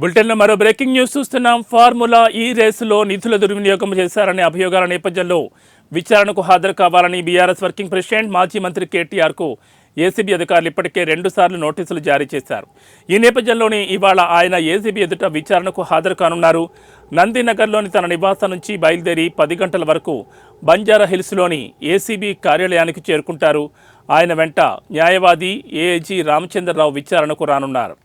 బులెటిన్లో మరో breaking news చూస్తున్నాం. ఫార్ములా ఈ రేసులో నిధుల దుర్వినియోగం చేశారనే అభియోగాల నేపథ్యంలో విచారణకు హాజరు కావాలని బీఆర్ఎస్ వర్కింగ్ ప్రెసిడెంట్ మాజీ మంత్రి కేటీఆర్కు ఏసీబీ అధికారులు ఇప్పటికే 2 సార్లు నోటీసులు జారీ చేశారు. ఈ నేపథ్యంలోనే ఇవాళ ఆయన ఏసీబీ ఎదుట విచారణకు హాజరు కానున్నారు. నందినగర్లోని తన నివాసం నుంచి బయలుదేరి 10 గంటల వరకు బంజారా హిల్స్లోని ఏసీబీ కార్యాలయానికి చేరుకుంటారు. ఆయన వెంట న్యాయవాది ఏఏజీ రామచంద్రరావు విచారణకు రానున్నారు.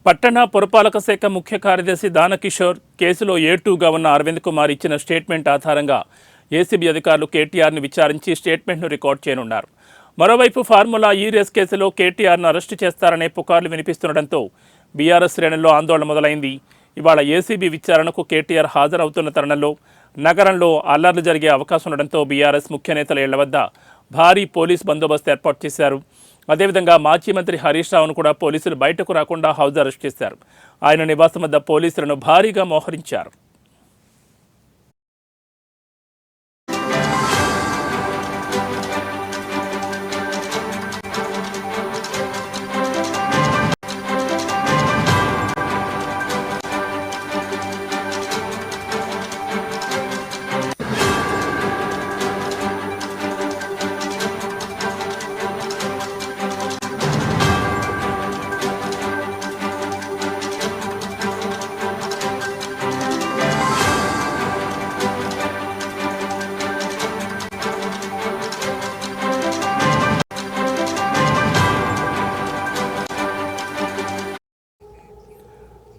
పట్టణ పురపాలక శాఖ ముఖ్య కార్యదర్శి దానకిషోర్ కేసులో A2గా ఉన్న అరవింద్ కుమార్ ఇచ్చిన స్టేట్మెంట్ ఆధారంగా ఏసీబీ అధికారులు కేటీఆర్ను విచారించి స్టేట్మెంట్ను రికార్డ్ చేయనున్నారు. మరోవైపు ఫార్ములా ఈ రేస్ కేసులో కేటీఆర్ను అరెస్టు చేస్తారనే పుకార్లు వినిపిస్తుండటంతో బీఆర్ఎస్ శ్రేణుల్లో ఆందోళన మొదలైంది. ఇవాళ ఏసీబీ విచారణకు కేటీఆర్ హాజరవుతున్న తరుణంలో నగరంలో అల్లర్లు జరిగే అవకాశం ఉండడంతో బీఆర్ఎస్ ముఖ్య నేతల ఇళ్ల వద్ద భారీ పోలీస్ బందోబస్తు ఏర్పాటు చేశారు. అదేవిధంగా మాజీ మంత్రి హరీష్ రావును కూడా పోలీసులు బయటకు రాకుండా హౌస్ అరెస్ట్ చేశారు. ఆయన నివాసం వద్ద పోలీసులను భారీగా మోహరించారు.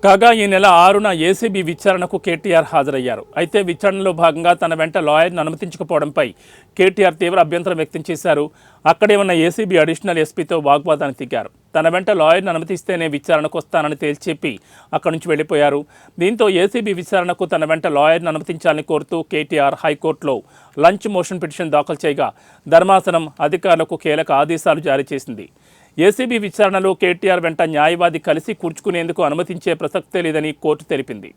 కాగా ఈ నెల 6న ఏసీబీ విచారణకు కేటీఆర్ హాజరయ్యారు. అయితే విచారణలో భాగంగా తన వెంట లాయర్ను అనుమతించకపోవడంపై కేటీఆర్ తీవ్ర అభ్యంతరం వ్యక్తం చేశారు. అక్కడే ఉన్న ఏసీబీ అడిషనల్ ఎస్పీతో వాగ్వాదానికి దిగారు. తన వెంట లాయర్ను అనుమతిస్తేనే విచారణకు వస్తానని తేల్చెప్పి అక్కడి నుంచి వెళ్లిపోయారు. దీంతో ఏసీబీ విచారణకు తన వెంట లాయర్ను అనుమతించాలని కోరుతూ కేటీఆర్ హైకోర్టులో లంచ్ మోషన్ పిటిషన్ దాఖలు చేయగా ధర్మాసనం అధికారులకు కీలక ఆదేశాలు జారీ చేసింది. ఏసీబీ విచారణలో కేటీఆర్ వెంట న్యాయవాది కలిసి కూర్చుకునేందుకు అనుమతించే ప్రసక్తే లేదని కోర్టు తెలిపింది.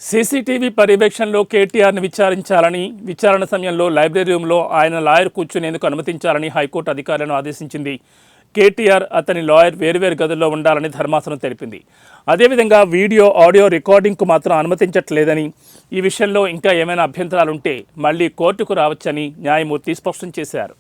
సీసీటీవీ పర్యవేక్షణలో కేటీఆర్ను విచారించాలని, విచారణ సమయంలో లైబ్రరీ రూమ్లో ఆయన లాయర్ కూర్చునేందుకు అనుమతించాలని హైకోర్టు అధికారులను ఆదేశించింది. కేటీఆర్, అతని లాయర్ వేరువేరు గదుల్లో ఉండాలని ధర్మాసనం తెలిపింది. అదేవిధంగా వీడియో, ఆడియో రికార్డింగ్కు మాత్రం అనుమతించట్లేదని, ఈ విషయంలో ఇంకా ఏమైనా అభ్యంతరాలుంటే మళ్లీ కోర్టుకు రావచ్చని న్యాయమూర్తి స్పష్టం చేశారు.